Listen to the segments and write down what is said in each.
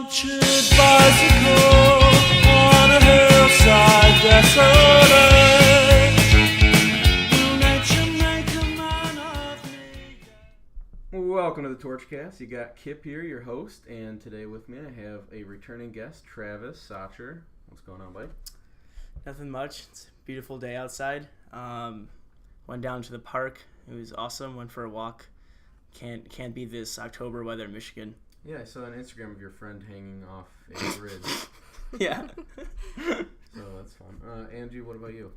Haunted bicycle on a hillside desolate. Will nature make a man of me? Welcome to the Torchcast. You got Kip here, your host, and today with me I have a returning guest, Travis Sacher. What's going on, buddy? Nothing much. It's a beautiful day outside. Went down to the park. It was awesome. Went for a walk. Can't beat this October weather in Michigan. Yeah, I saw an Instagram of your friend hanging off a bridge. Yeah. So that's fun. Angie, what about you?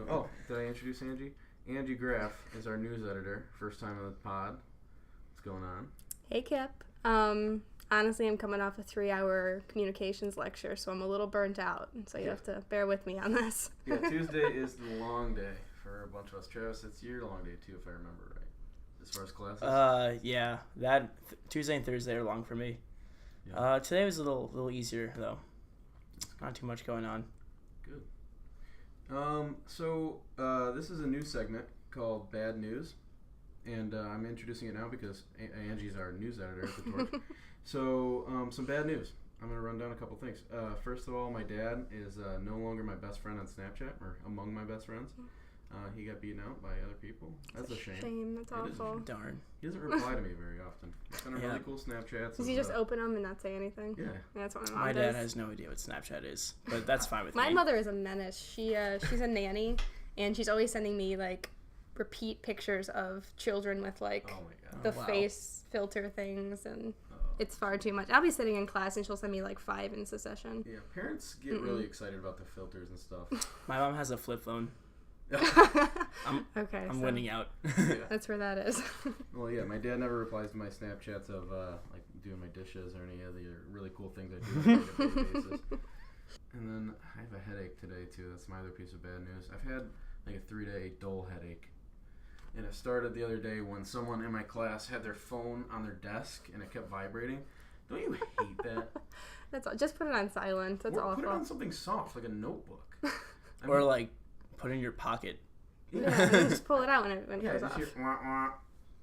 Oh, did I introduce Angie? Angie Graf is our news editor. First time on the pod. What's going on? Hey, Kip. Honestly, I'm coming off a 3-hour communications lecture, so I'm a little burnt out. So you have to bear with me on this. Yeah, Tuesday is the long day for a bunch of us. Travis, it's your long day too, if I remember right. As far as classes? Yeah. Tuesday and Thursday are long for me. Yeah. Today was a little easier though. Not too much going on. Good. So this is a news segment called Bad News, and I'm introducing it now because Angie's our news editor at the Torch. So some bad news. I'm going to run down a couple things. First of all, my dad is no longer my best friend on Snapchat, or among my best friends. He got beaten out by other people. That's a shame. That's awful. Darn. He doesn't reply to me very often. He sent really cool Snapchats. Does he just open them and not say anything? Yeah. That's what my mom My does. dad has no idea what Snapchat is, but that's fine with me. My mother is a menace. She's a nanny, and she's always sending me like repeat pictures of children with like the face filter things, and it's far too much. I'll be sitting in class and she'll send me like 5 in succession. Yeah, parents get really excited about the filters and stuff. My mom has a flip phone. I'm winning out. Yeah. That's where that is. Well, yeah, my dad never replies to my Snapchats of like doing my dishes or any of the really cool things I do on a daily basis. And then I have a headache today too. That's my other piece of bad news. I've had like a 3-day dull headache, and it started the other day when someone in my class had their phone on their desk and it kept vibrating. Don't you hate that? That's all. Just put it on silent. That's awful. Put it on something soft like a notebook. Or like put it in your pocket. Yeah, just pull it out when it goes off. Hear, wah, wah,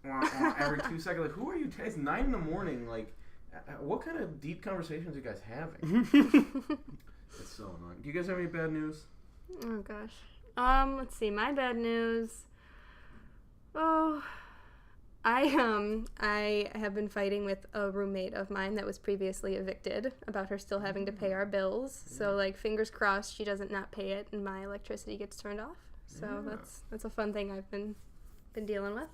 wah, wah, every 2 seconds. Like, who are you? It's 9 in the morning. Like, what kind of deep conversations are you guys having? It's so annoying. Do you guys have any bad news? Oh gosh. Let's see. My bad news. Oh, I have been fighting with a roommate of mine that was previously evicted about her still having to pay our bills. Yeah. So like fingers crossed she doesn't not pay it and my electricity gets turned off. So that's a fun thing I've been dealing with.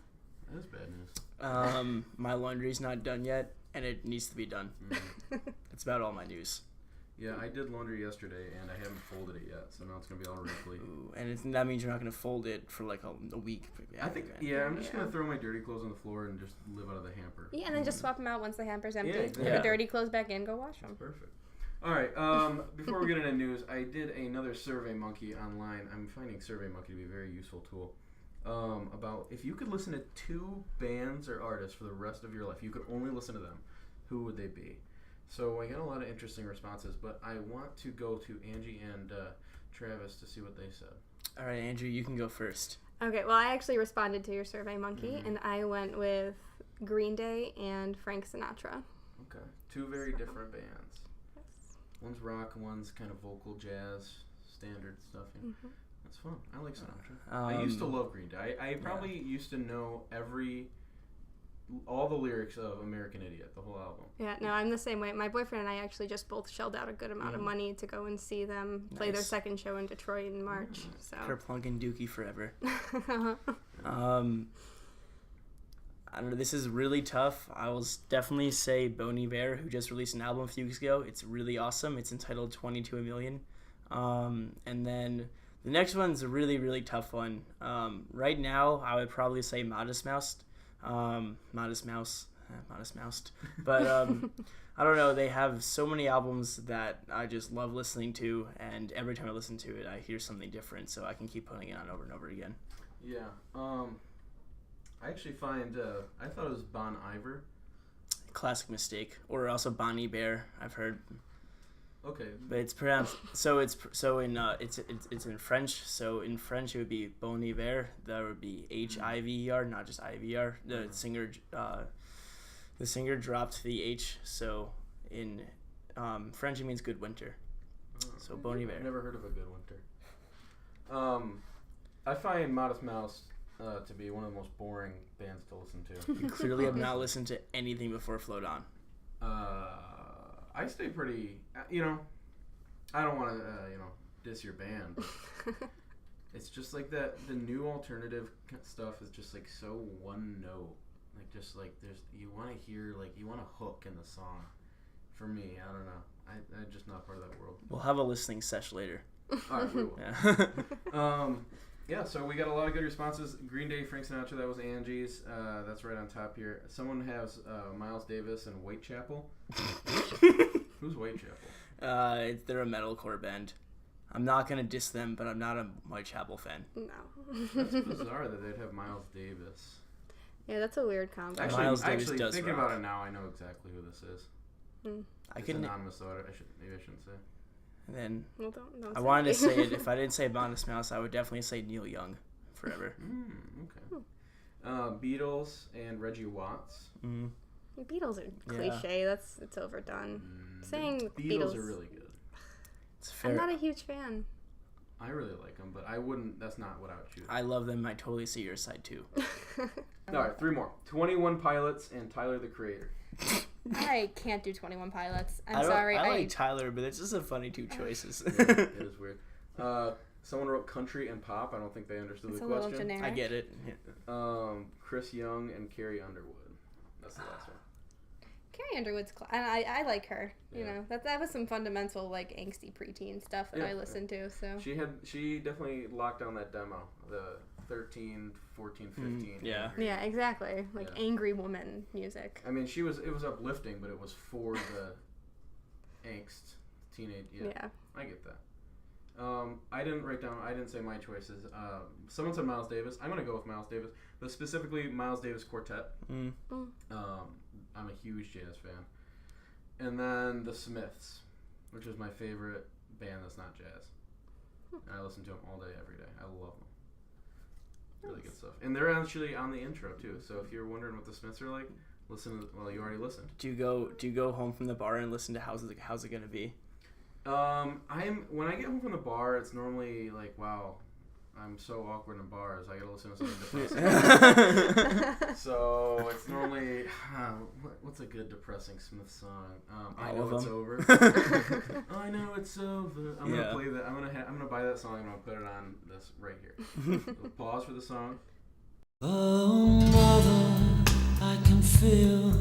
That is bad news. My laundry's not done yet and it needs to be done. That's about all my news. Yeah, I did laundry yesterday and I haven't folded it yet, so now it's gonna be all wrinkly. Ooh, and that means you're not gonna fold it for like a week. I think I'm just gonna throw my dirty clothes on the floor and just live out of the hamper. Yeah, and then just swap them out once the hamper's empty. Yeah, exactly. Put the dirty clothes back in, go wash them. That's perfect. All right. Before we get into news, I did another SurveyMonkey online. I'm finding SurveyMonkey to be a very useful tool. About if you could listen to 2 bands or artists for the rest of your life, you could only listen to them. Who would they be? So I got a lot of interesting responses, but I want to go to Angie and Travis to see what they said. All right, Andrew, you can go first. Okay, well, I actually responded to your SurveyMonkey, and I went with Green Day and Frank Sinatra. Okay, 2 very different bands. Yes. One's rock, one's kind of vocal jazz, standard stuff. Yeah. Mm-hmm. That's fun. I like Sinatra. I used to love Green Day. I probably used to know all the lyrics of American Idiot, the whole album. Yeah, no, I'm the same way. My boyfriend and I actually just both shelled out a good amount of money to go and see them play their second show in Detroit in March. So Kerplunk and Dookie forever. I don't know, this is really tough. I will definitely say Bon Iver, who just released an album a few weeks ago. It's really awesome. It's entitled 22 a Million. And then the next one's a really, really tough one. Right now, I would probably say Modest Mouse. Modest Mouse, but I don't know, they have so many albums that I just love listening to, and every time I listen to it I hear something different, so I can keep putting it on over and over again. Yeah. I actually find I thought it was Bon Iver. Classic mistake. Or also Bon Iver, I've heard. Okay. But it's pronounced it's in French. So in French it would be Bon Iver. That would be Hiver, not just IVR. The singer dropped the H. So in Frenchie means good winter. So Bon I've Iver. never heard of a good winter. I find Modest Mouse to be one of the most boring bands to listen to. You clearly have not listened to anything before Float On. I stay pretty, I don't want to, diss your band. But it's just like that. The new alternative stuff is just like so one note. Like just like you want to hear, like you want a hook in the song. For me, I don't know. I'm just not part of that world. We'll have a listening session later. All right, we will. Yeah. Yeah, so we got a lot of good responses. Green Day, Frank Sinatra, that was Angie's. That's right on top here. Someone has Miles Davis and Whitechapel. Who's Whitechapel? They're a metalcore band. I'm not gonna diss them, but I'm not a Whitechapel fan. No. That's bizarre that they'd have Miles Davis. Yeah, that's a weird combo. Miles Davis Actually, does thinking rock. about it now, I know exactly who this is. It's anonymous, though. Maybe I shouldn't say. And then Well, don't I say wanted to it. say it. If I didn't say Modest Mouse, I would definitely say Neil Young forever. Okay. Beatles and Reggie Watts. Mm. Beatles are cliche. It's overdone. Saying Beatles are really good. It's fair. I'm not a huge fan. I really like them, but I wouldn't. That's not what I would choose. I love them. I totally see your side too. All right, 3 more. 21 Pilots and Tyler the Creator. I can't do 21 Pilots. I'm I sorry. like Tyler, but it's just a funny two choices. Yeah, it is weird. Someone wrote country and pop. I don't think they understood It's the a little question. generic. I get it. Yeah. Chris Young and Carrie Underwood. That's the last one. Carrie Underwood's and I like her. You Yeah. know, that was some fundamental like angsty preteen stuff that I listened to. So She definitely locked down that demo. The 13, 14, 15. Yeah. yeah, exactly. Like Yeah. angry woman music. I mean, it was uplifting, but it was for the angst, teenage. Yeah. I get that. I didn't say my choices. Someone said Miles Davis. I'm going to go with Miles Davis, but specifically Miles Davis Quartet. Mm. I'm a huge jazz fan. And then the Smiths, which is my favorite band that's not jazz. And I listen to them all day, every day. I love them. Really good stuff. And they're actually on the intro, too. So if you're wondering what the Smiths are like, you already listened. Do you go home from the bar and listen to How's It Gonna Be? When I get home from the bar, it's normally like, wow, I'm so awkward in bars. I gotta listen to something depressing. So it's normally what's a good depressing Smith song? I Know It's Over. I know it's over. I'm gonna play that. I'm gonna buy that song and I'll put it on this right here. So pause for the song. Oh, mother, I can feel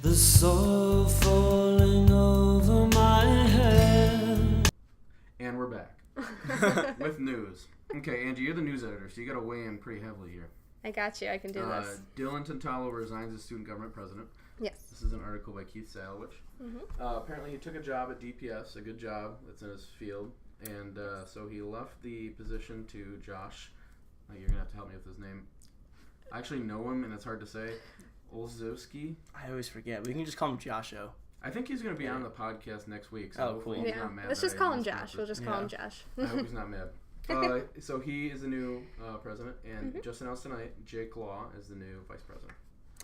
the sorrow falling over my head. And we're back with news. Okay, Angie, you're the news editor, so you got to weigh in pretty heavily here. I got you. I can do this. Dylan Tantalo resigns as student government president. Yes. This is an article by Keith Salowich. Apparently, he took a job at DPS, a good job that's in his field, and so he left the position to Josh. You're gonna have to help me with his name. I actually know him, and it's hard to say. Olszewski. I always forget. We can just call him Josho. I think he's going to be on the podcast next week. So cool. He's Yeah. not mad Let's that just I call him mispronounced Josh. it. We'll just call him Josh. I hope he's not mad. So he is the new president, and just announced tonight, Jake Law is the new vice president.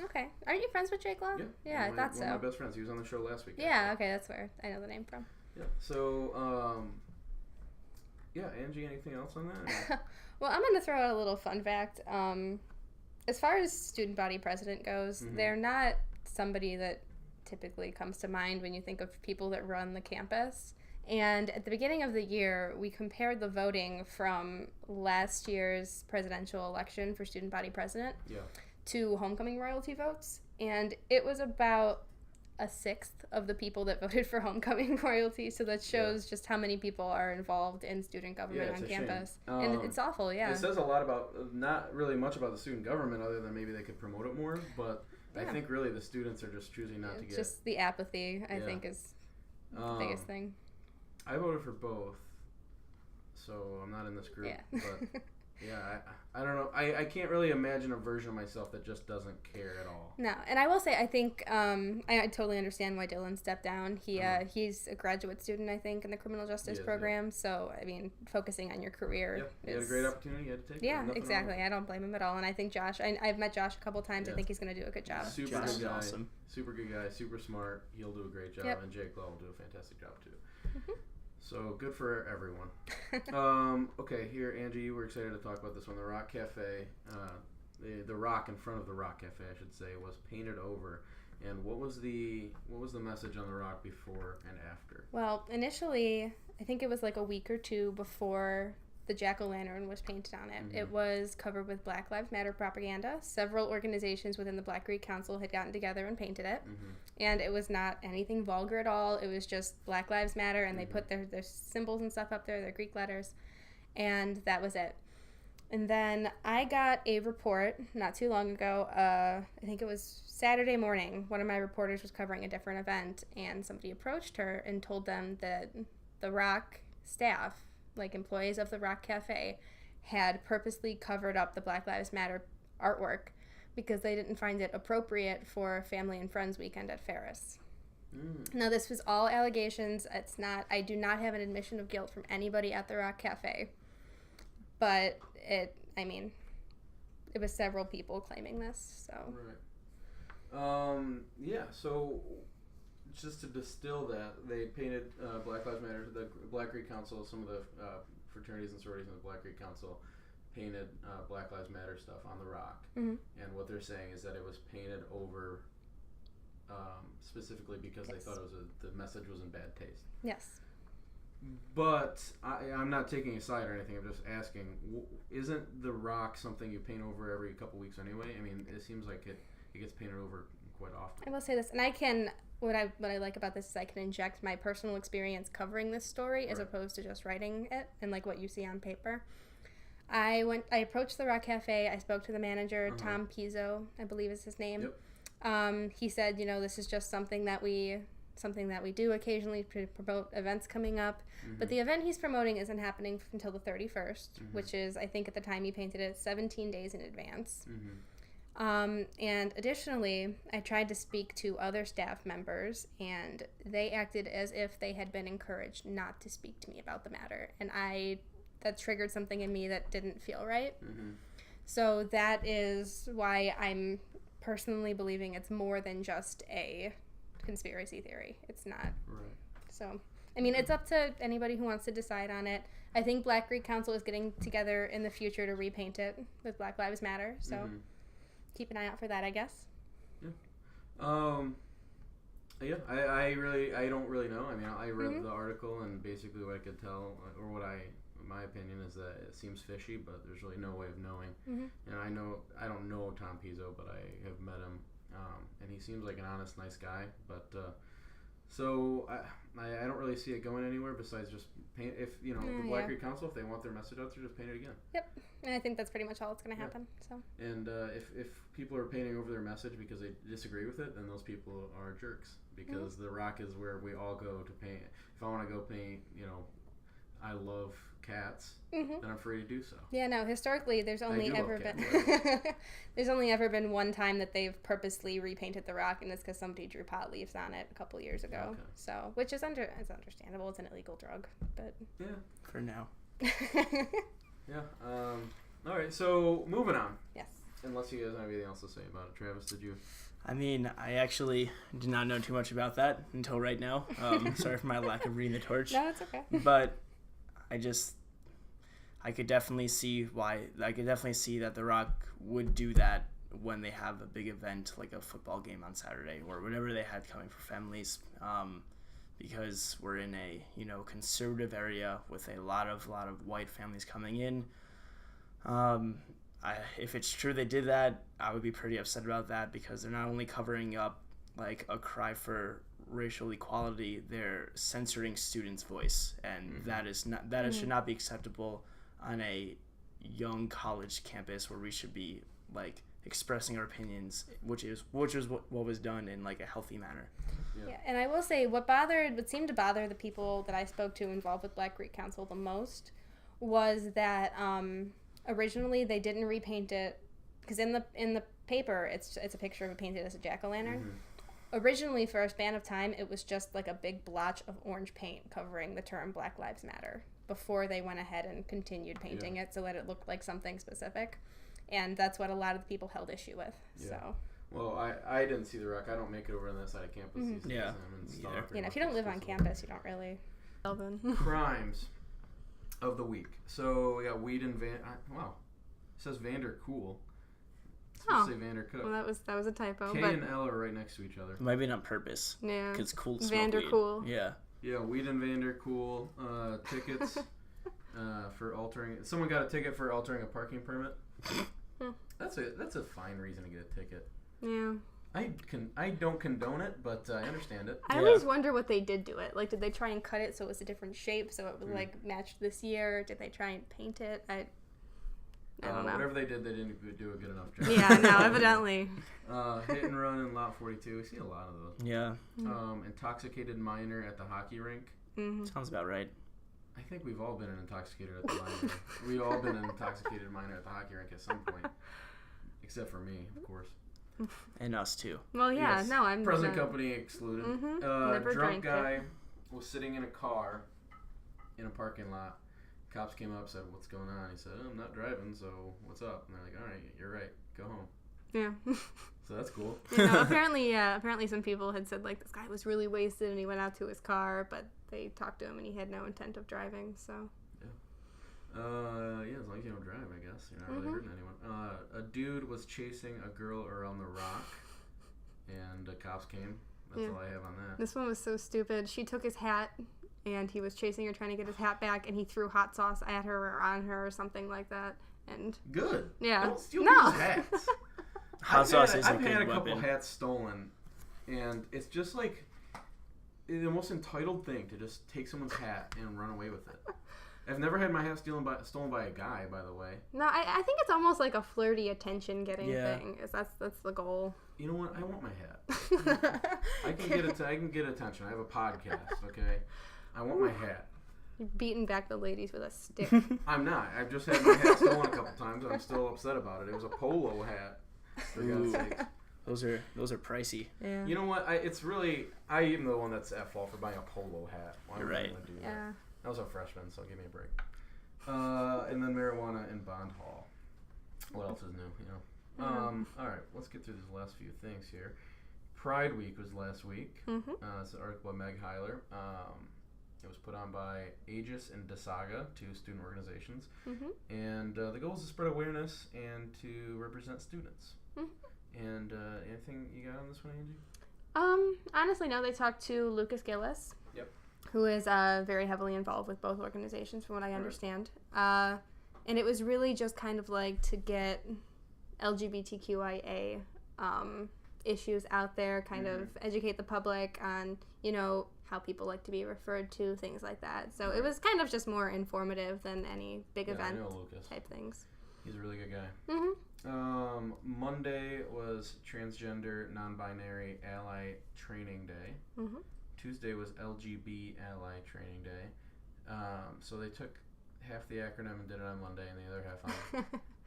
Okay. Aren't you friends with Jake Law? Yeah. I thought so. One of my best friends. He was on the show last week. Yeah, okay, that's where I know the name from. Yeah. So, Angie, anything else on that? Well, I'm going to throw out a little fun fact. As far as student body president goes, they're not somebody that typically comes to mind when you think of people that run the campus. And at the beginning of the year, we compared the voting from last year's presidential election for student body president to homecoming royalty votes. And it was about a sixth of the people that voted for homecoming royalty. So that shows just how many people are involved in student government on campus. And it's awful, yeah. It says a lot about, not really much about the student government other than maybe they could promote it more. But I think really the students are just choosing not to get. Just the apathy, I think, is the biggest thing. I voted for both, so I'm not in this group. Yeah. But Yeah, I don't know. I can't really imagine a version of myself that just doesn't care at all. No, and I will say, I think I totally understand why Dylan stepped down. He's a graduate student, I think, in the criminal justice program. Yeah. So, I mean, focusing on your career. Yeah, he had a great opportunity. You had to take it. Yeah, exactly. I don't blame him at all. And I think Josh, I've met Josh a couple times. I think he's going to do a good job. Super good guy. Awesome. Super good guy. Super smart. He'll do a great job. Yep. And Jake Law will do a fantastic job, too. Mm-hmm. So, good for everyone. Okay, here, Angie, you were excited to talk about this one. The Rock Cafe, the rock in front of the Rock Cafe, I should say, was painted over. And what was the message on the rock before and after? Well, initially, I think it was like a week or two before the jack-o'-lantern was painted on it. Mm-hmm. It was covered with Black Lives Matter propaganda. Several organizations within the Black Greek Council had gotten together and painted it. Mm-hmm. And it was not anything vulgar at all. It was just Black Lives Matter, and they put their symbols and stuff up there, their Greek letters, and that was it. And then I got a report not too long ago. I think it was Saturday morning. One of my reporters was covering a different event, and somebody approached her and told them that the Rock staff, like employees of the Rock Cafe, had purposely covered up the Black Lives Matter artwork because they didn't find it appropriate for Family and Friends weekend at Ferris. Now, this was all allegations. I do not have an admission of guilt from anybody at the Rock Cafe, but it was several people claiming this, so. Right. Yeah, so just to distill that, they painted Black Lives Matter, the Black Greek Council, some of the fraternities and sororities in the Black Greek Council painted Black Lives Matter stuff on the rock. Mm-hmm. And what they're saying is that it was painted over specifically because they thought the message was in bad taste. Yes. But I'm not taking a side or anything. I'm just asking, isn't the rock something you paint over every couple weeks anyway? I mean, it seems like it gets painted over quite often. I will say this, and I can... What I like about this is I can inject my personal experience covering this story as opposed to just writing it and like what you see on paper. I approached the Rock Cafe. I spoke to the manager, Tom Pizzo, I believe is his name. Yep. He said, this is just something that we do occasionally to promote events coming up. Mm-hmm. But the event he's promoting isn't happening until the 31st, which is, I think at the time he painted it, 17 days in advance. Mm-hmm. And additionally, I tried to speak to other staff members, and they acted as if they had been encouraged not to speak to me about the matter. And that triggered something in me that didn't feel right. Mm-hmm. So that is why I'm personally believing it's more than just a conspiracy theory. It's not. Right. So, I mean, it's up to anybody who wants to decide on it. I think Black Greek Council is getting together in the future to repaint it with Black Lives Matter, so keep an eye out for that, I guess. Yeah. I don't really know. I mean, I read the article, and basically what I could tell, or my opinion is that it seems fishy, but there's really no way of knowing. Mm-hmm. And I don't know Tom Pizzo, but I have met him, and he seems like an honest, nice guy. But so I don't really see it going anywhere besides just paint. If the Black Greek Council, if they want their message out there, just paint it again. Yep, and I think that's pretty much all that's going to happen. So. And if people are painting over their message because they disagree with it, then those people are jerks. Because the Rock is where we all go to paint. If I want to go paint, I love cats, then I'm free to do so. Yeah, no, historically there's only ever been one time that they've purposely repainted the Rock, and it's because somebody drew pot leaves on it a couple years ago. Okay. So, which is it's understandable. It's an illegal drug, but yeah, for now. Yeah. All right. So moving on. Yes. Unless you guys have anything else to say about it, Travis, did you? I mean, I actually did not know too much about that until right now. Sorry for my lack of reading the Torch. No, it's okay. But I could definitely see why. I could definitely see that The Rock would do that when they have a big event like a football game on Saturday or whatever they had coming for families, because we're in a conservative area with a lot of white families coming in. If it's true they did that, I would be pretty upset about that because they're not only covering up like a cry for racial equality, they're censoring students' voice, and that should not be acceptable on a young college campus where we should be like expressing our opinions, which is what was done in like a healthy manner. Yeah, and I will say what seemed to bother the people that I spoke to involved with Black Greek Council the most was that originally they didn't repaint it because in the paper it's a picture of it painted as a jack-o'-lantern. Originally, for a span of time, it was just like a big blotch of orange paint covering the term Black Lives Matter before they went ahead and continued painting it so that it looked like something specific. And that's what a lot of the people held issue with. Yeah. So. Well, I didn't see the rock. I don't make it over on that side of campus. These days. Yeah. I'm in Stock or You know, if you don't live on campus, you don't really. Crimes of the week. So we got Weed and wow. It says Vander Cool. It's supposed to say Vander Cook. Well, that was a typo. K but and L are right next to each other. Maybe not purpose. yeah. Because it's cool to smoke Vander weed. Cool. Yeah. Yeah, Weed and Vander Cool. Tickets for altering. Someone got a ticket for altering a parking permit. That's a fine reason to get a ticket. Yeah. I don't condone it, but I understand it. I always wonder what they did to it. Like, did they try and cut it so it was a different shape so it would like match this year? Did they try and paint it? I don't know. Whatever they did, they didn't do a good enough job. Yeah, no, evidently. Hit and run in lot 42. We see a lot of those. Yeah. Intoxicated minor at the hockey rink. Sounds about right. I think we've all been an intoxicated at the minor. We've all been an intoxicated minor at the hockey rink at some point, except for me, of course. And us too. Well, yeah, Yes. no, I'm Present company excluded. Never Drunk drank guy it. was sitting in a car in a parking lot. Cops came up, said, "What's going on?" He said, "I'm not driving, so what's up?" And they're like, "All right, you're right. Go home." Yeah. So that's cool. You know, apparently some people had said like this guy was really wasted and he went out to his car, but they talked to him and he had no intent of driving. So. Yeah, as long as you don't drive, I guess you're not really hurting anyone. A dude was chasing a girl around the rock, and the cops came. That's all I have on that. This one was so stupid. She took his hat, and he was chasing her, trying to get his hat back, and he threw hot sauce at her or on her or something like that. And Good. yeah, Don't steal people's hats. Hot sauce is a I've good had a weapon. couple hats stolen, and it's just like the most entitled thing to just take someone's hat and run away with it. I've never had my hat stolen by a guy, by the way. no, I think it's almost like a flirty attention getting thing. That's the goal. You know what? I want my hat. I can get attention. I have a podcast. Okay, I want my hat. You're beating back the ladies with a stick. I'm not. I've just had my hat stolen a couple times, and I'm still upset about it. It was a polo hat. For God's sakes. Those are pricey. Yeah. You know what? I am the one that's at fault for buying a polo hat. Why You're would I right. wanna do that? Yeah. I was a freshman, so give me a break. And then marijuana in Bond Hall. What else is new? You know. All right. Let's get through these last few things here. Pride Week was last week. It's an article by Meg Heiler. It was put on by Aegis and DeSaga, two student organizations. And the goal is to spread awareness and to represent students. And anything you got on this one, Angie? Honestly, no. They talked to Lucas Gillis. Yep. Who is very heavily involved with both organizations, from what I understand. And it was really just kind of like to get LGBTQIA issues out there, kind of educate the public on, you know, how people like to be referred to, things like that. So it was kind of just more informative than any big event I know Lucas. type things. He's a really good guy. Monday was Transgender Non-Binary Ally Training Day. Tuesday was LGB Ally Training Day. So they took half the acronym and did it on Monday and the other half on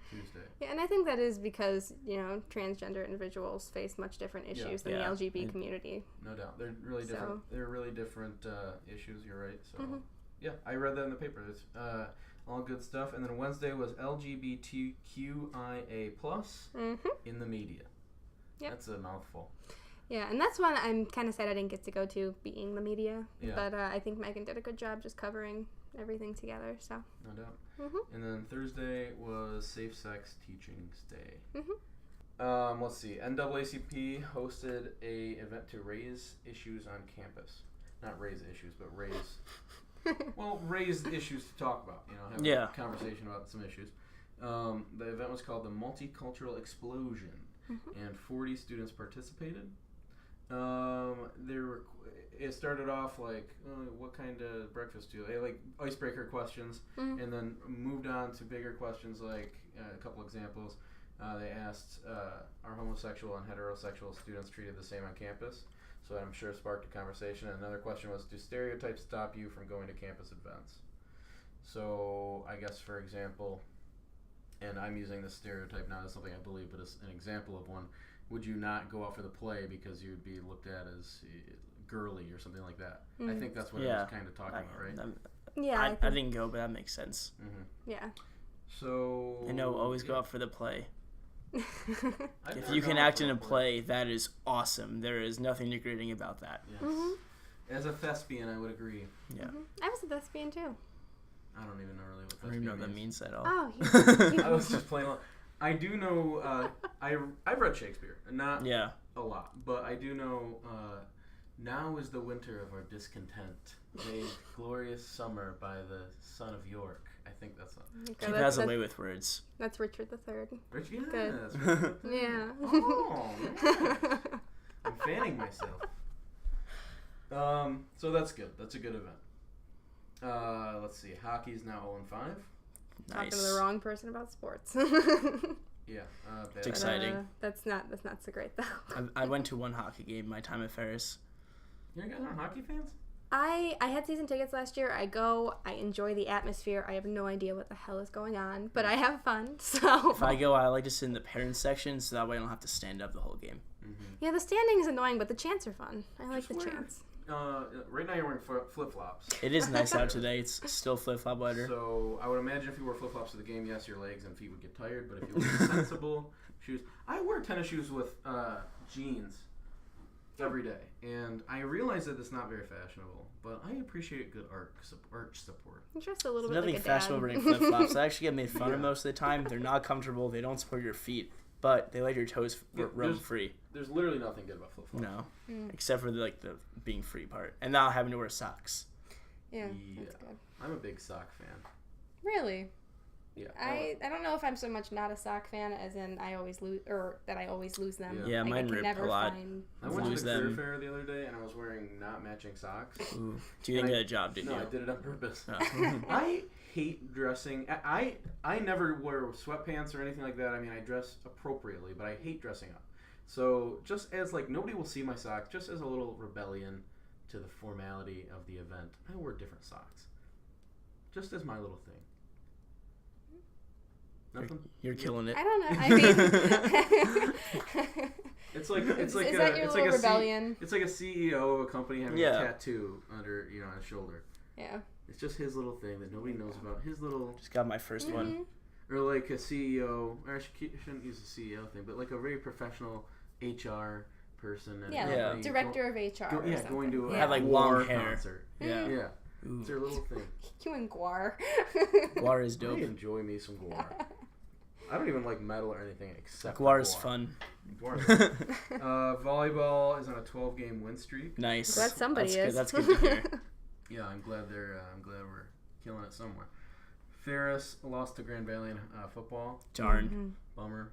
Tuesday. Yeah, and I think that is because, you know, transgender individuals face much different issues than the LGBT community. No doubt. They're really different. So. They're really different issues, you're right. So, yeah, I read that in the paper. It's all good stuff. And then Wednesday was LGBTQIA+ in the media. Yep. That's a mouthful. Yeah, and that's one I'm kind of sad I didn't get to go to, being the media. Yeah. But I think Megan did a good job just covering everything together, so. No doubt. And then Thursday was Safe Sex Teachings Day. Let's see. NAACP hosted a event to raise issues on campus. Not raise issues, but raise issues to talk about. You know, have a conversation about some issues. The event was called the Multicultural Explosion, and 40 students participated. It started off like, what kind of breakfast do you like icebreaker questions, and then moved on to bigger questions like a couple examples. They asked, are homosexual and heterosexual students treated the same on campus? So I'm sure sparked a conversation. And another question was, do stereotypes stop you from going to campus events? So I guess, for example, and I'm using this stereotype not as something I believe, but as an example of one, would you not go out for the play because you'd be looked at as girly or something like that? I think that's what I was kind of talking about, right? Yeah, I didn't go, but that makes sense. Yeah. So... I know, always go out for the play. I've If never you can gone out act for in the a play, that is awesome. There is nothing degrading about that. Yes. As a thespian, I would agree. Yeah. I was a thespian too. I don't even know really what I don't even know what that means. means at all. Oh, I was just playing along. I do know, I've read Shakespeare, not a lot, but I do know, now is the winter of our discontent, made glorious summer by the son of York. I think that's Keep has a way with words. That's Richard III. Richard. Good. Richard. Yeah. Oh, nice. I'm fanning myself. So that's good. That's a good event. Let's see. Hockey's now 0-5. Talking to Nice. the wrong person about sports. Yeah. It's exciting. That's not so great though. I went to one hockey game my time at Ferris. You guys aren't hockey fans? I had season tickets last year. I go. I enjoy the atmosphere. I have no idea what the hell is going on, but I have fun. So If I go, I like to sit in the parents section, so that way I don't have to stand up the whole game. yeah, the standing is annoying, but the chants are fun. I like the wear- chants. Right now you're wearing flip-flops. It is nice out today. It's still flip-flop weather. So I would imagine if you wore flip-flops to the game, yes, your legs and feet would get tired. But if you wear sensible shoes, I wear tennis shoes with jeans every day, and I realize that it's not very fashionable, but I appreciate good arch support. I'm just a little There's bit nothing like a fashionable dad. wearing flip-flops. I actually get made fun of most of the time. They're not comfortable. They don't support your feet, but they let your toes roam free. There's literally nothing good about flip-flops. No, except for the being free part, and not having to wear socks. Yeah, that's good. I'm a big sock fan. Really? Yeah. I don't know if I'm so much not a sock fan as in I always lose or that I always lose them. Yeah, Like, mine I can rip never a lot. find I went to lose the career them. fair the other day, and I was wearing not matching socks. Ooh. You didn't get a job, did No, you? I did it on purpose. Oh. I hate dressing. I never wear sweatpants or anything like that. I mean, I dress appropriately, but I hate dressing up. So just as nobody will see my socks, just as a little rebellion to the formality of the event, I wear different socks. Just as my little thing. Nothing. You're killing it. I don't know. I mean, It's like is that your little rebellion? It's like a CEO of a company having a tattoo under on his shoulder. Yeah. It's just his little thing that nobody knows about. His little. Just got my first one. Or like a CEO, or I shouldn't use the CEO thing, but like a very professional HR person. At a company. Director of HR. or something. Going to a Had like war long hair. concert. Yeah. Yeah. Ooh. It's their little thing. You and Guar. Guar is dope. I enjoy me some guar. I don't even like metal or anything except Guar is fun. Guar is fun. Volleyball is on a 12-game win streak. Nice. Glad somebody is. That's good to hear. Yeah, I'm glad we're killing it somewhere. Ferris lost to Grand Valley in football. Darn. Bummer.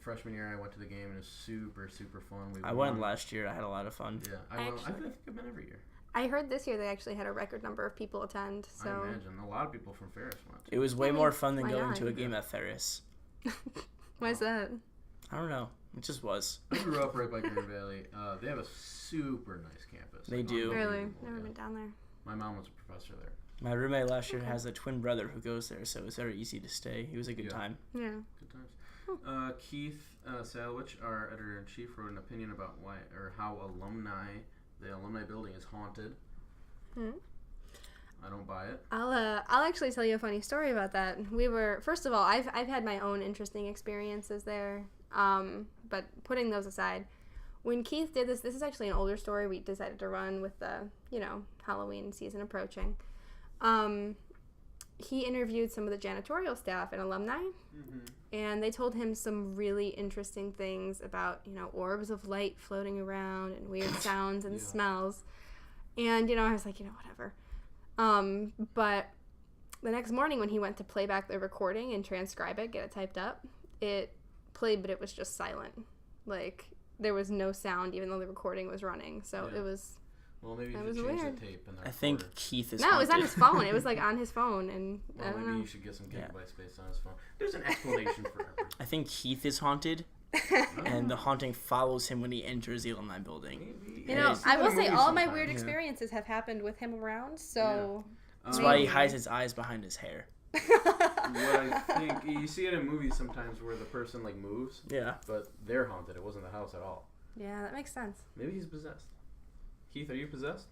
Freshman year, I went to the game and it was super, super fun. I went last year. I had a lot of fun. Yeah, I think I've been every year. I heard this year they actually had a record number of people attend. So I imagine a lot of people from Ferris went. It was way more fun than why going not? to a game at Ferris. Why's that? I don't know. It just was. I grew up right by Grand Valley. They have a super nice campus. They do. Really? Unbelievable, Never yeah. been down there. My mom was a professor there. My roommate last year has a twin brother who goes there, so it was very easy to stay. It was a good time. Yeah. Good times. Keith Salwich, our editor-in-chief, wrote an opinion about how the alumni building is haunted. I don't buy it. I'll actually tell you a funny story about that. First of all, I've had my own interesting experiences there. But putting those aside, when Keith did this is actually an older story we decided to run with the, Halloween season approaching. He interviewed some of the janitorial staff and alumni, and they told him some really interesting things about, orbs of light floating around and weird sounds and smells. And, I was like, whatever. But the next morning when he went to play back the recording and transcribe it, get it typed up, it played, but it was just silent. Like, there was no sound even though the recording was running. So it was... Well, maybe you That should was change weird. the tape in the I think recorder. Keith is No, it was on haunted. his phone. It was, like, on his phone, and I Well, don't maybe know. you should get some gigabyte space on his phone. There's an explanation for everything. I think Keith is haunted, and the haunting follows him when he enters the alumni building. Maybe. I will say all my weird experiences. experiences have happened with him around, so... That's why he hides his eyes behind his hair. What I think, you see it in movies sometimes where the person like moves, Yeah. but they're haunted. It wasn't the house at all. Yeah, that makes sense. Maybe he's possessed. Keith, are you possessed?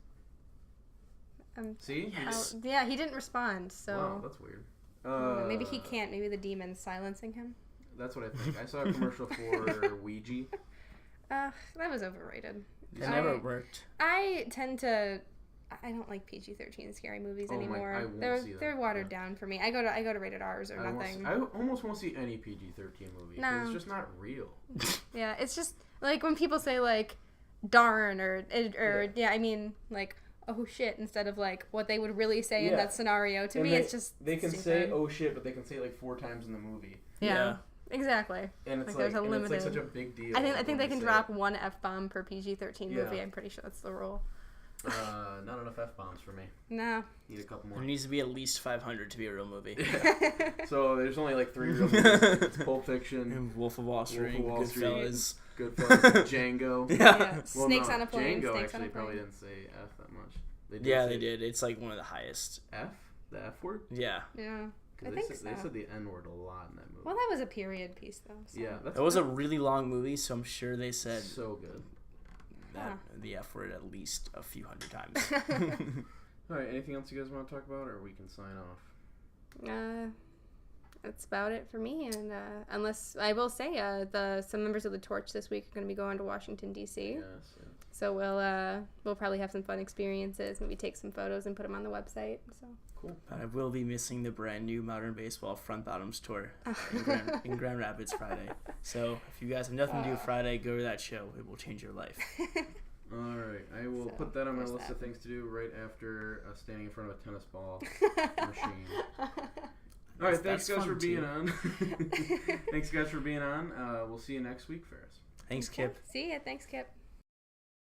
See? Yeah, he didn't respond, so... Wow, that's weird. Maybe he can't. Maybe the demon's silencing him. That's what I think. I saw a commercial for Ouija. That was overrated. It never worked. I tend to... I don't like PG-13 scary movies anymore. I won't see that. They're watered down for me. I go to rated R's or nothing. I almost won't see any PG-13 movie. No. It's just not real. Yeah, it's just like when people say like darn or I mean like oh shit instead of like what they would really say in that scenario. To me, it's just they can stupid. say oh shit, but they can say it like 4 times in the movie. Yeah. Exactly. And it's there's a limited. It's like such a big deal. I think they can drop one F-bomb per PG-13 movie. I'm pretty sure that's the rule. Not enough F-bombs for me. No. Need a couple more. There needs to be at least 500 to be a real movie. Yeah. So there's only like 3 real movies. It's Pulp Fiction, Wolf of Wall Street, Goodfellas, Django. Yeah. Well, Snakes on a Plane. Django Snakes actually on a probably Plane. didn't say F that much. They did. It's like one of the highest. F? The F word? Yeah. Yeah. I They think so. said the N word a lot in that movie. Well, that was a period piece though. So. Yeah. It was a really long movie, so I'm sure they said so good. the F word at least a few hundred times. All right. Anything else you guys want to talk about, or we can sign off? That's about it for me. And unless I will say, some members of the Torch this week are going to be going to Washington D.C. Yes. So we'll probably have some fun experiences. Maybe take some photos and put them on the website. So Cool. But I will be missing the brand new Modern Baseball Front Bottoms tour in Grand Rapids Friday. So if you guys have nothing to do Friday, go to that show. It will change your life. All right. I will put that on my list of things to do right after standing in front of a tennis ball machine. All right. Thanks guys for being on. Thanks guys for being on. We'll see you next week, Ferris. Thanks, Kip. See ya. Thanks, Kip.